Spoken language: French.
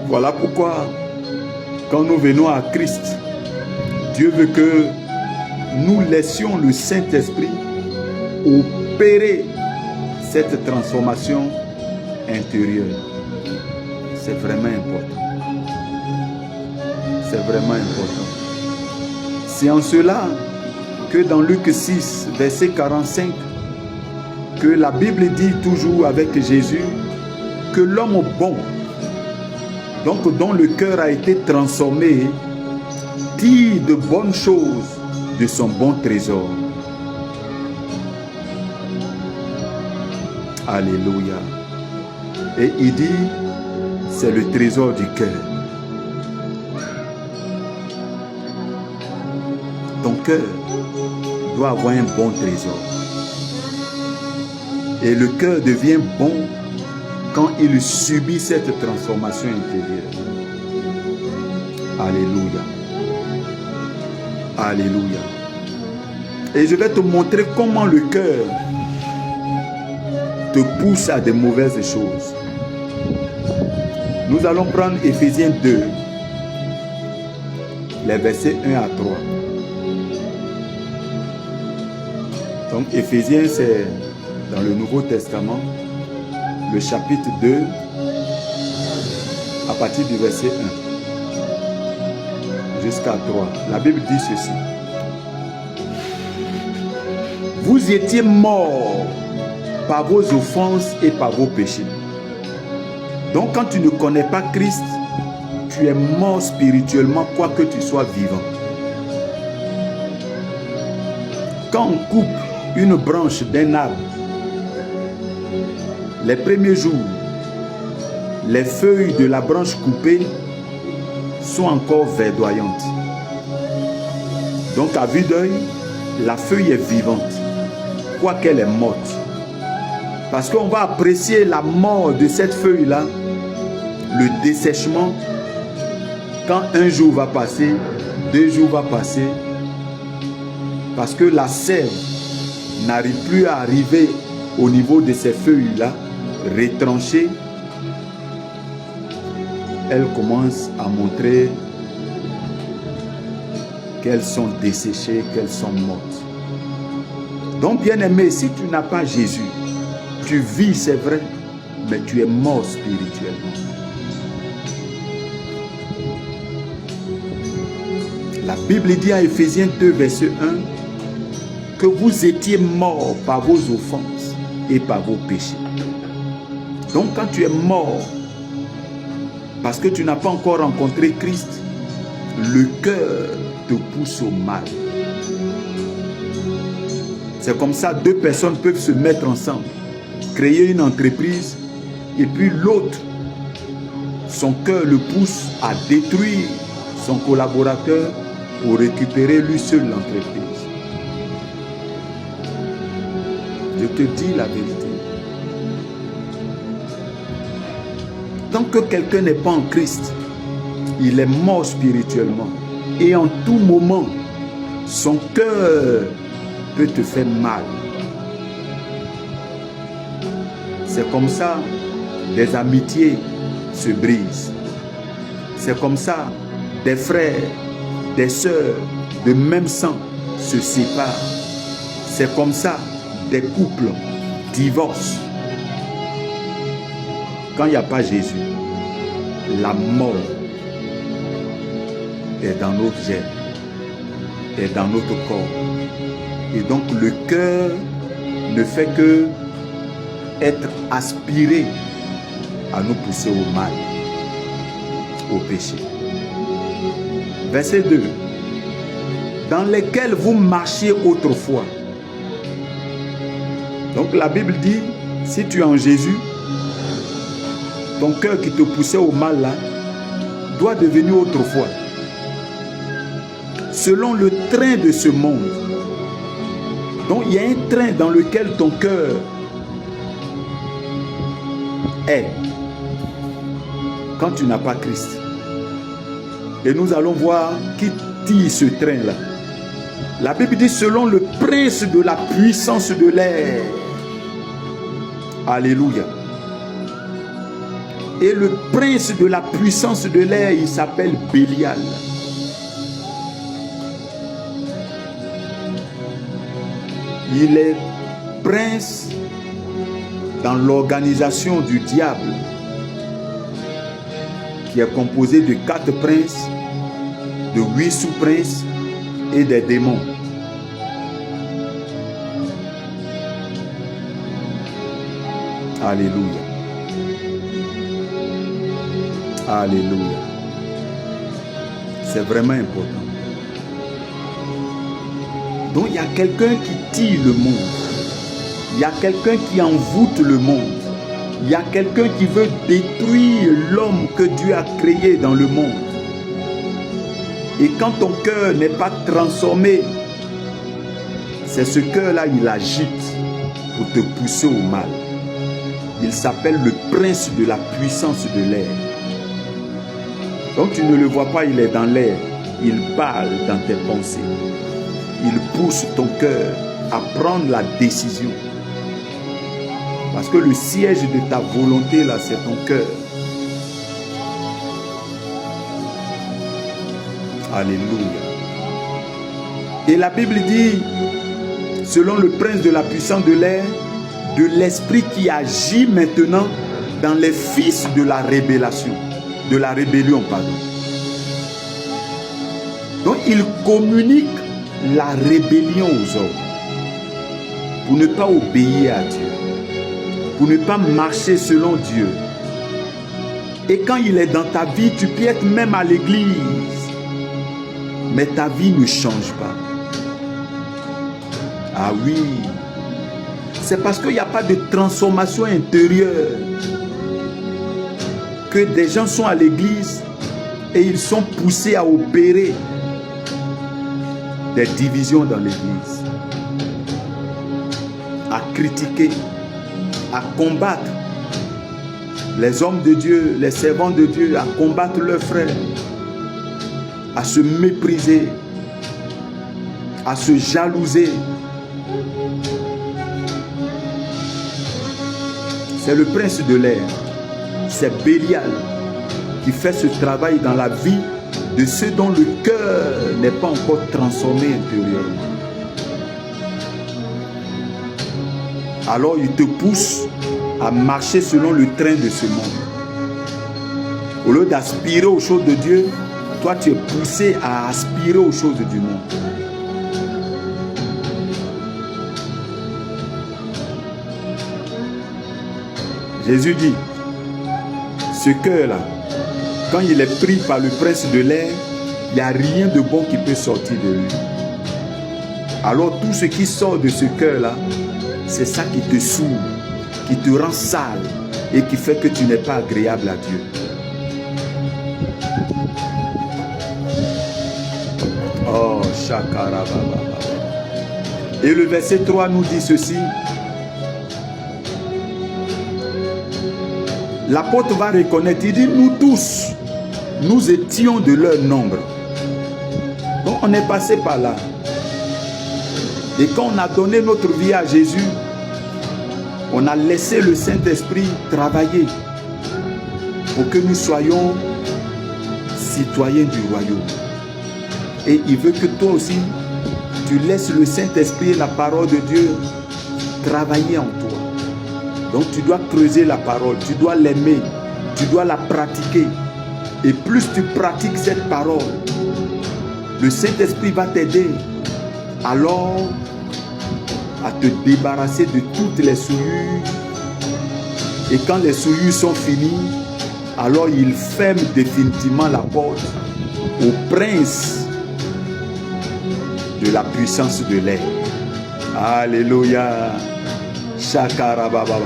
Voilà pourquoi, quand nous venons à Christ, Dieu veut que nous laissions le Saint-Esprit opérer cette transformation intérieure. C'est vraiment important. C'est vraiment important. C'est en cela que dans Luc 6, verset 45, que la Bible dit toujours avec Jésus que l'homme bon, donc dont le cœur a été transformé, dit de bonnes choses de son bon trésor. Alléluia. Et il dit, c'est le trésor du cœur. Ton cœur doit avoir un bon trésor. Et le cœur devient bon quand il subit cette transformation intérieure. Alléluia. Alléluia. Et je vais te montrer comment le cœur te pousse à de mauvaises choses. Nous allons prendre Éphésiens 2, les versets 1 à 3. Donc Éphésiens, c'est dans le Nouveau Testament, le chapitre 2, à partir du verset 1 jusqu'à 3. La Bible dit ceci. Vous étiez morts par vos offenses et par vos péchés. Donc quand tu ne connais pas Christ, tu es mort spirituellement, quoique tu sois vivant. Quand on coupe une branche d'un arbre, les premiers jours, les feuilles de la branche coupée sont encore verdoyantes. Donc à vue d'œil, la feuille est vivante, quoiqu'elle est morte. Parce qu'on va apprécier la mort de cette feuille-là, le dessèchement, quand un jour va passer, 2 jours va passer, parce que la sève n'arrive plus à arriver au niveau de ces feuilles-là, retranchées, elles commencent à montrer qu'elles sont desséchées, qu'elles sont mortes. Donc, bien-aimé, si tu n'as pas Jésus, tu vis, c'est vrai, mais tu es mort spirituellement. La Bible dit à Éphésiens 2, verset 1, que vous étiez morts par vos offenses et par vos péchés. Donc, quand tu es mort, parce que tu n'as pas encore rencontré Christ, le cœur te pousse au mal. C'est comme ça, 2 personnes peuvent se mettre ensemble, créer une entreprise, et puis l'autre, son cœur le pousse à détruire son collaborateur pour récupérer lui seul l'entreprise. Je te dis la vérité. Tant que quelqu'un n'est pas en Christ, il est mort spirituellement. Et en tout moment, son cœur peut te faire mal. C'est comme ça, des amitiés se brisent. C'est comme ça, des frères, des sœurs de même sang se séparent. C'est comme ça, des couples divorcent. Quand il n'y a pas Jésus, la mort est dans notre gène, est dans notre corps. Et donc le cœur ne fait que être aspiré à nous pousser au mal, au péché. Verset 2. Dans lesquels vous marchiez autrefois. Donc la Bible dit, si tu es en Jésus, ton cœur qui te poussait au mal là, doit devenir autrefois. Selon le train de ce monde. Donc il y a un train dans lequel ton cœur est. Quand tu n'as pas Christ. Et nous allons voir qui tire ce train là. La Bible dit selon le prince de la puissance de l'air. Alléluia. Et le prince de la puissance de l'air, il s'appelle Bélial. Il est prince dans l'organisation du diable, qui est composé de 4 princes, de 8 sous-princes et des démons. Alléluia. Alléluia. C'est vraiment important. Donc il y a quelqu'un qui tire le monde. Il y a quelqu'un qui envoûte le monde. Il y a quelqu'un qui veut détruire l'homme que Dieu a créé dans le monde. Et quand ton cœur n'est pas transformé, c'est ce cœur-là, il agite pour te pousser au mal. Il s'appelle le prince de la puissance de l'air. Donc tu ne le vois pas, il est dans l'air. Il parle dans tes pensées. Il pousse ton cœur à prendre la décision. Parce que le siège de ta volonté, là, c'est ton cœur. Alléluia. Et la Bible dit, selon le prince de la puissance de l'air, de l'esprit qui agit maintenant dans les fils de la rébellion. De la rébellion, pardon. Donc il communique la rébellion aux hommes pour ne pas obéir à Dieu, pour ne pas marcher selon Dieu. Et quand il est dans ta vie, tu peux être même à l'église, mais ta vie ne change pas. Ah oui, c'est parce qu'il n'y a pas de transformation intérieure que des gens sont à l'église et ils sont poussés à opérer des divisions dans l'église, à critiquer, à combattre les hommes de Dieu, les servants de Dieu, à combattre leurs frères, à se mépriser, à se jalouser. C'est le prince de l'air, c'est Bélial qui fait ce travail dans la vie de ceux dont le cœur n'est pas encore transformé intérieurement. Alors il te pousse à marcher selon le train de ce monde. Au lieu d'aspirer aux choses de Dieu, toi tu es poussé à aspirer aux choses du monde. Jésus dit, ce cœur-là, quand il est pris par le prince de l'air, il n'y a rien de bon qui peut sortir de lui. Alors tout ce qui sort de ce cœur-là, c'est ça qui te saoule, qui te rend sale et qui fait que tu n'es pas agréable à Dieu. Oh, Shakarababa. Et le verset 3 nous dit ceci. L'apôtre va reconnaître, il dit, nous tous, nous étions de leur nombre. Donc on est passé par là. Et quand on a donné notre vie à Jésus, on a laissé le Saint-Esprit travailler pour que nous soyons citoyens du royaume. Et il veut que toi aussi, tu laisses le Saint-Esprit et la parole de Dieu travailler en toi. Donc tu dois creuser la parole, tu dois l'aimer, tu dois la pratiquer. Et plus tu pratiques cette parole, le Saint-Esprit va t'aider alors à te débarrasser de toutes les souillures. Et quand les souillures sont finies, alors il ferme définitivement la porte au prince de la puissance de l'air. Alléluia. Shakarababa.